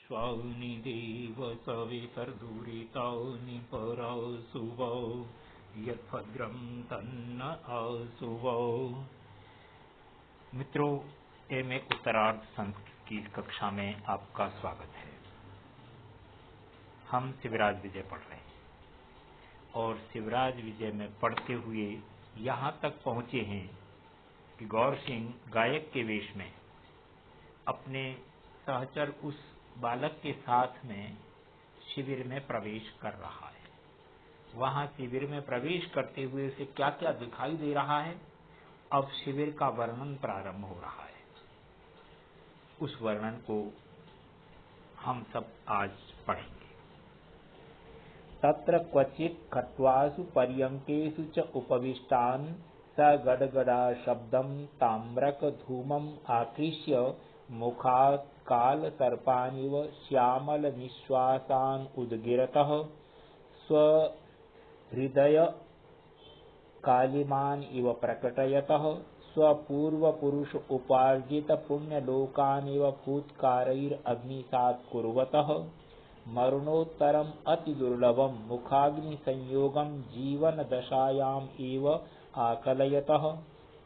स्वानि देव सवितर्दुरितानि परासुवो यद्भद्रं तन्न आसुवो। मित्रों, एमए उत्तरार्ध संस्कृत की कक्षा में आपका स्वागत है। हम शिवराज विजय पढ़ रहे हैं और शिवराज विजय में पढ़ते हुए यहाँ तक पहुँचे हैं कि गौर सिंह गायक के वेश में अपने सहचर उस बालक के साथ में शिविर में प्रवेश कर रहा है। वहां शिविर में प्रवेश करते हुए उसे क्या क्या दिखाई दे रहा है, अब शिविर का वर्णन प्रारंभ हो रहा है। उस वर्णन को हम सब आज पढ़ेंगे। तत्र क्वचित् खट्वासु पर्यंकेषु च उपविष्टान् स गडगडा शब्दं ताम्रक धूमम् आकृष्य मुखात् काल सर्पानिव श्यामल निश्वासान् उद्गिरतः स्वहृदय कालिमान् इव प्रकटयतः स्वपूर्व पुरुष उपार्जित पुण्यलोकान् इव फूत्कारैरग्निसात् कुर्वतः मरणोत्तरम् अति दुर्लभं मुखाग्नि संयोगं जीवन दशायाम् एव आकलयतः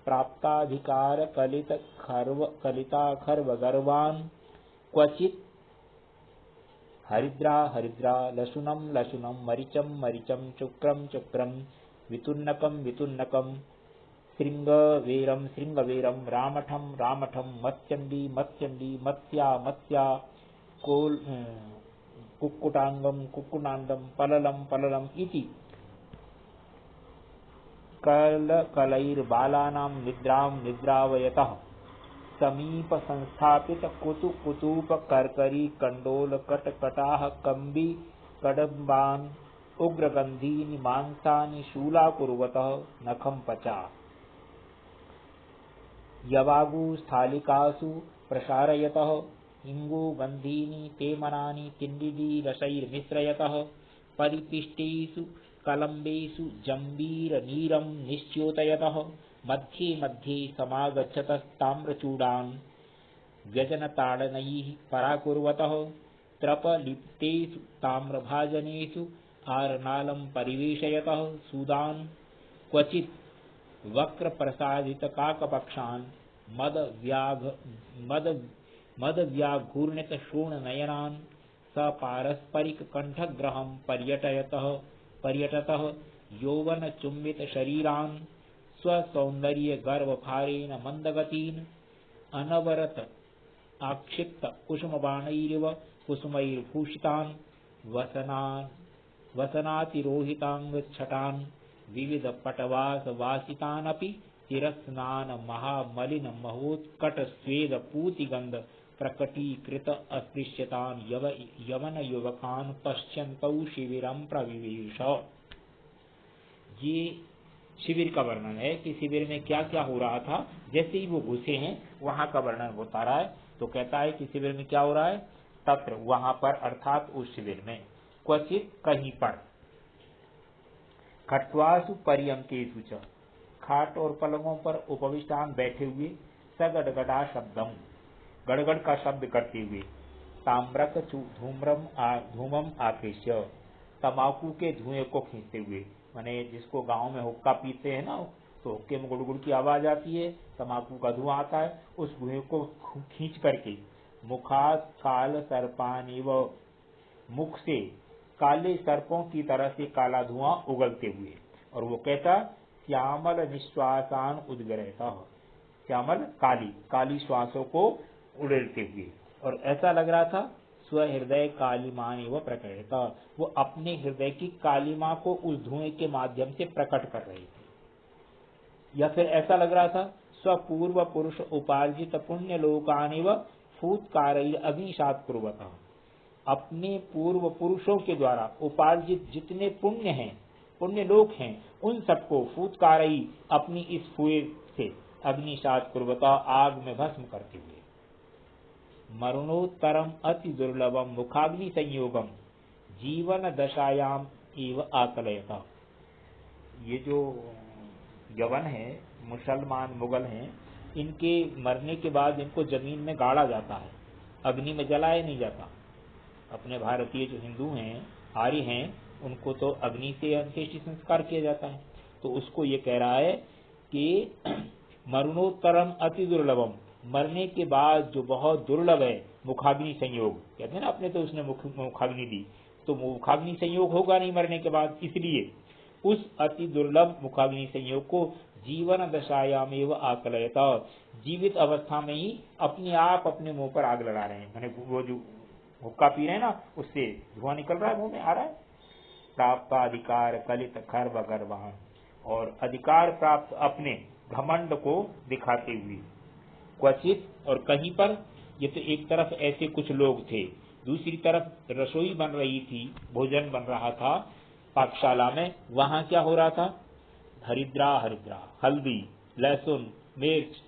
प्राप्ताधिकार कलिताखर्व गर्वान् क्वचित् हरिद्रा हरिद्रा लशुनं लशुनं मरीचं मरीचं चुक्रं चुक्रं वितुन्नकं वितुन्नकं शृंगवेरं शृंगवेरं रामठं रामठं मत्स्यंडी मत्स्यंडी मत्स्या मत्स्या कुक्कुटांगं कुक्कुटांडं पललं पललम् इति कलकलैर्बालानां निद्रां निद्रावयतः समीप संस्थापित कुतूप कर्करी कंडोल कटकटाह कंबी कडम्बान् उग्रगंधीनि मांसानि शूलाकुर्वतः नखं पचा यवागु स्थालिकासु प्रसारयतः हिंगु गंधीनि तेमनानि तिंडिडी रसैर्मिश्रयतः परिपिष्टेषु कलम्बेषु जम्बीरनीरं निश्चोतयतः मध्ये मध्ये समागच्छतस्ताम्रचूडान् व्यजनताडनैः पराकुर्वतः त्रपलिप्तेषु ताम्रभाजनेषु आरनालं परिवेशयतः सूदान् क्वचित् वक्रप्रसादितकाकपक्षान् मदव्याघूर्णितशोणनयनान् सपारस्परिककण्ठग्रहं पर्यटतः यौवनचुम्बितशरीरान् स्वसौन्दर्यगर्वभारेण मन्दगतीन् अनवरत आक्षिप्त कुसुमबाणैरिव कुसुमैर्भूषितान् वसनातिरोहिताङ्गच्छटान् विविधपटवासवासितानपि चिरस्नान महामलिन महोत्कटस्वेदपूतिगन्ध प्रकटीकृत अस्पृश्यतान् यवनयुवकान् पश्यन्तौ शिविरं प्रविवेश। ये शिविर का वर्णन है कि शिविर में क्या क्या हो रहा था। जैसे ही वो घुसे हैं वहां का वर्णन होता रहा है। तो कहता है कि शिविर में क्या हो रहा है। तत्र वहां पर अर्थात उस शिविर में क्वचित कहीं पर खट्वासु पर्यंकेषु च खाट और पलंगों पर उपविष्टान बैठे हुए सगड़गड़ा शब्दम गड़गड़ का शब्द करते हुए ताम्रक धूमम आकृष्य तमाकू के धुएं को खींचते हुए, माने जिसको गांव में हुक्का पीते हैं ना, तो हुक्के में गुड़गुड़ की आवाज आती है, तमाकू का धुआं आता है, उस धुएं को खींच करके मुखात काल सर्पानिव मुख से काले सर्पों की तरह से काला धुआं उगलते हुए। और वो कहता श्यामल निश्वासान उद्गरता, श्यामल काली श्वासों को उड़ेलते हुए। और ऐसा लग रहा था स्वहृदय कालिमानी व प्रकटता, वो अपने हृदय की कालिमा को उस धुएं के माध्यम से प्रकट कर रहे थे। या फिर ऐसा लग रहा था स्वपूर्व पुरुष उपार्जित पुण्य लोकानि व फूत्कारैर अग्निसात् कुर्वतः, अपने पूर्व पुरुषों के द्वारा उपार्जित जितने पुण्य हैं, पुण्य लोक हैं, उन सबको फूत्कारई अपनी इस फुए से अग्निसात् कुर्वतः आग में भस्म करते हुए। मरणोत्तरम अति दुर्लभम मुखाग्नि संयोगम जीवन दशायाम एव आकलयता। ये जो यवन है, मुसलमान मुगल हैं, इनके मरने के बाद इनको जमीन में गाड़ा जाता है, अग्नि में जलाया नहीं जाता। अपने भारतीय जो हिंदू हैं, आर्य हैं, उनको तो अग्नि से अंत्येष्टि संस्कार किया जाता है। तो उसको ये कह रहा है कि मरणोत्तरम अति दुर्लभम, मरने के बाद जो बहुत दुर्लभ है, मुखाग्नि संयोग कहते हैं ना, अपने तो उसने मुखाग्नि दी, तो मुखाग्नि संयोग होगा नहीं मरने के बाद, इसलिए उस अति दुर्लभ मुखाग्नि संयोग को जीवन दशायाम एवं आकलयता, जीवित अवस्था में ही अपने आप अपने मुंह पर आग लगा रहे हैं। मैंने वो जो हुक्का पी रहे हैं ना, उससे धुआं निकल रहा है, मुंह में आ रहा है। प्राप्त अधिकार कलित खर्व गर्वान, और अधिकार प्राप्त अपने घमंड को दिखाते हुए। क्वचित, और कहीं पर, ये तो एक तरफ ऐसे कुछ लोग थे, दूसरी तरफ रसोई बन रही थी, भोजन बन रहा था पाकशाला में। वहां क्या हो रहा था? हरिद्रा, हल्दी, लहसुन, मिर्च,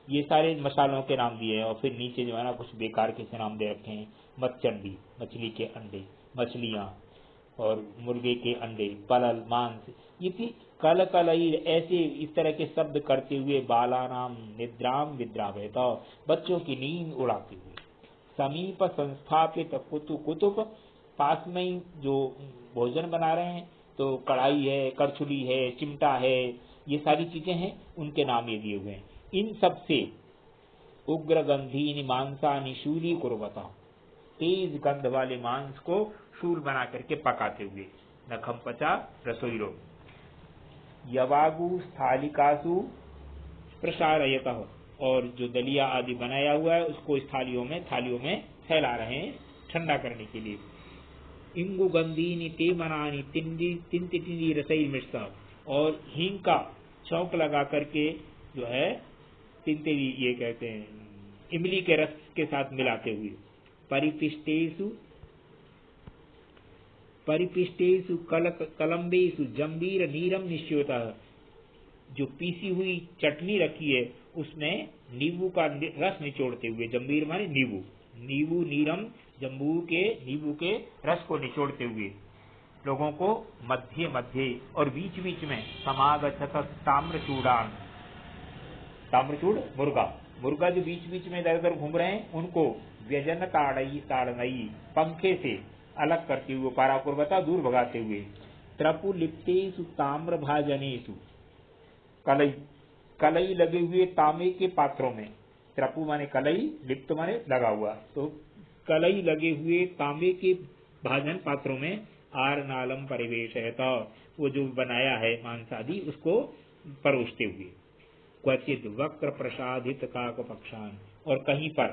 ये सारे मसालों के नाम दिए हैं, और फिर नीचे जो है ना कुछ बेकार के से नाम दे रखे हैं। मच्छंडी, मछली के अंडे, मछलियां, और मुर्गे के अंडे, पलल, मांस, ये थी कल कलई, ऐसे इस तरह के शब्द करते हुए बालानाम निद्राम विद्रावयता, बच्चों की नींद उड़ाते हुए। समीप संस्थापित कुतुब, पास में ही जो भोजन बना रहे हैं, तो कढ़ाई है, करछुली है, चिमटा है, ये सारी चीजें हैं, उनके नाम ये दिए हुए हैं। इन सब से उग्र गंधीन मांसानि शूली कुर्वता, तेज गंध वाले मांस को शूल बना करके पकाते हुए। नखम पचा रसोई रो यवागु स्थालिकासु प्रसारयत, और जो दलिया आदि बनाया हुआ है उसको थालियों में फैला रहे हैं ठंडा करने के लिए। इंगु गंधीनी ते मनानी तिंतिनी रसई मिर्चा, और हींग का चौंक लगा करके जो है तिंतिरी, ये कहते हैं इमली के रस के साथ मिलाते हुए। परिपिष्टेषु कलम्बेषु जंबीर नीरम निश्चोता, जो पीसी हुई चटनी रखी है उसमें नींबू का रस निचोड़ते हुए, जंबीर माने नींबू नीरम, नींबू के रस को निचोड़ते हुए लोगों को मध्य मध्य और बीच बीच में समागछत ताम्रचूड़ान, ताम्रचूड़ मुर्गा जो बीच बीच में इधर उधर घूम रहे हैं, उनको व्यजन ताड़नई, पंखे से अलग करते हुए, पाराकुर्वता दूर भगाते हुए। त्रपु लिप्तेषु ताम्र भाजनेषु, कलई लगे हुए तांबे के पात्रों में, त्रपु माने कलई, लिप्त माने लगा हुआ, तो कलई लगे हुए तांबे के भाजन पात्रों में आरनालम परिवेश है, तो वो जो बनाया है मांस आदि उसको परोसते हुए। क्वचित वक्र प्रसादित काक पक्षान, और कहीं पर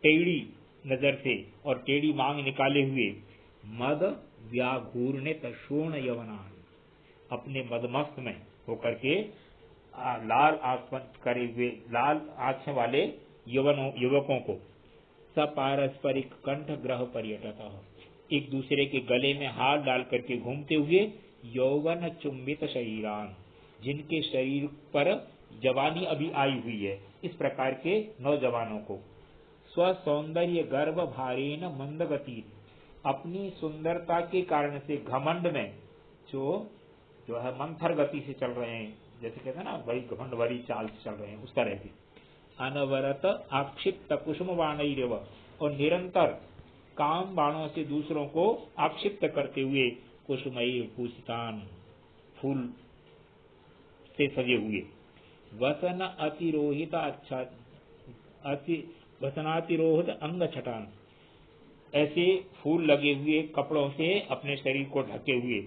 टेढ़ी नजर से और टेढ़ी मांग निकाले हुए मद व्याघूर्णित शोण यवनान, अपने मदमस्त में होकर के लाल आंख करे हुए, लाल आंख वाले युवकों को सपारस्परिक कंठ ग्रह पर्यटक, एक दूसरे के गले में हाथ डाल करके घूमते हुए। यौवन चुंबित शरीरान, जिनके शरीर पर जवानी अभी आई हुई है, इस प्रकार के नौजवानों को। स्व सौंदर्य गर्भ भारेन मंदगति, अपनी सुंदरता के कारण से घमंड में जो है मंथर गति से चल रहे हैं, जैसे कहते हैं ना बड़ी घमंड भरी चाल से चल रहे हैं, उस तरह से। अनवरत आक्षिप्त कुसुम बाणैरव, और निरंतर काम बाणों से दूसरों को आक्षिप्त करते हुए। कुसुमई पूषितान, फूल से सजे हुए। वसन अतिरोहित वसनातिरोहित अंग छटान, ऐसे फूल लगे हुए कपड़ों से अपने शरीर को ढके हुए।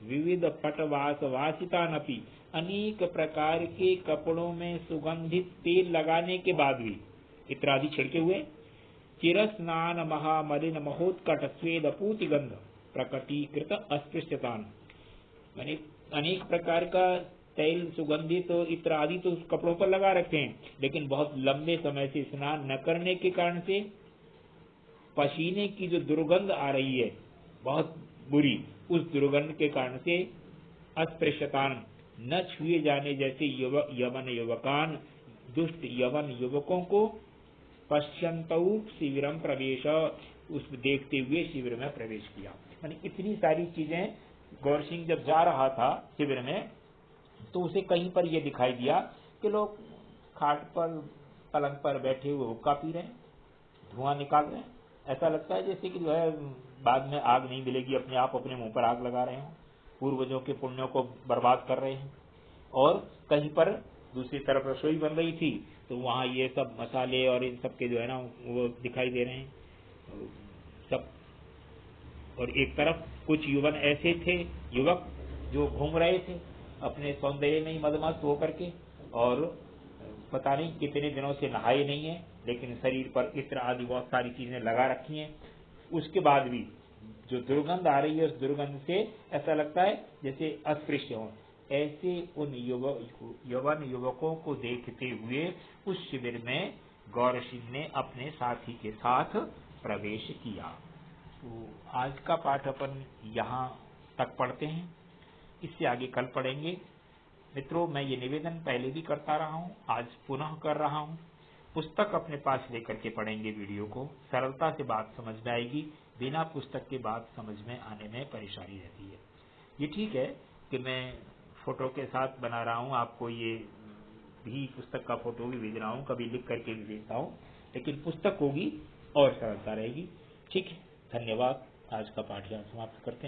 विविध पटवास वासिता नपी, अनेक प्रकार के कपड़ों में सुगंधित तेल लगाने के बाद भी इत्रादि छिड़के हुए। चिर स्नान महामलिन महोत्कट स्वेद पूति गंध प्रकटीकृत अस्पृश्यतान, मैंने अनेक प्रकार का तेल सुगंधित तो इत्र आदि तो कपड़ों पर लगा रखे हैं, लेकिन बहुत लंबे समय से स्नान न करने के कारण से पसीने की जो दुर्गंध आ रही है बहुत बुरी, उस दुर्गंध के कारण से अस्पृश्यतान, न छुए जाने जैसे यवन युवकान, दुष्ट यवन युवकों को पश्यंतौ शिविरम प्रवेश, उस देखते हुए शिविर में प्रवेश किया। यानी इतनी सारी चीजें गौर सिंह जब जा रहा था शिविर में, तो उसे कहीं पर यह दिखाई दिया कि लोग खाट पर पलंग पर बैठे हुए हुक्का पी रहे हैं, धुआं निकाल रहे हैं, ऐसा लगता है जैसे कि जो है बाद में आग नहीं मिलेगी, अपने आप अपने मुंह पर आग लगा रहे हो, पूर्वजों के पुण्यों को बर्बाद कर रहे हैं। और कहीं पर दूसरी तरफ रसोई बन रही थी तो वहां ये सब मसाले और इन सब के जो है ना वो दिखाई दे रहे हैं सब। और एक तरफ कुछ युवक ऐसे थे, युवक जो घूम रहे थे अपने सौंदर्य में ही मदमस्त होकर के, और पता नहीं कितने दिनों से नहाए नहीं है, लेकिन शरीर पर इत्र आदि बहुत सारी चीजें लगा रखी हैं। उसके बाद भी जो दुर्गंध आ रही है, उस दुर्गंध से ऐसा लगता है जैसे अस्पृश्य हो। ऐसे उन यौवन युवकों को देखते हुए उस शिविर में गौर सिंह ने अपने साथी के साथ प्रवेश किया। तो आज का पाठ अपन यहाँ तक पढ़ते हैं, इससे आगे कल पढ़ेंगे। मित्रों, मैं ये निवेदन पहले भी करता रहा हूँ, आज पुनः कर रहा हूँ, पुस्तक अपने पास लेकर के पढ़ेंगे वीडियो को, सरलता से बात समझ में आएगी। बिना पुस्तक के बात समझ में आने में परेशानी रहती है। ये ठीक है कि मैं फोटो के साथ बना रहा हूँ, आपको ये भी पुस्तक का फोटो भी भेज रहा हूँ, कभी लिख करके भी भेजता हूँ, लेकिन पुस्तक होगी और सरलता रहेगी। ठीक है, धन्यवाद। आज का पाठ यहाँ समाप्त करते हैं।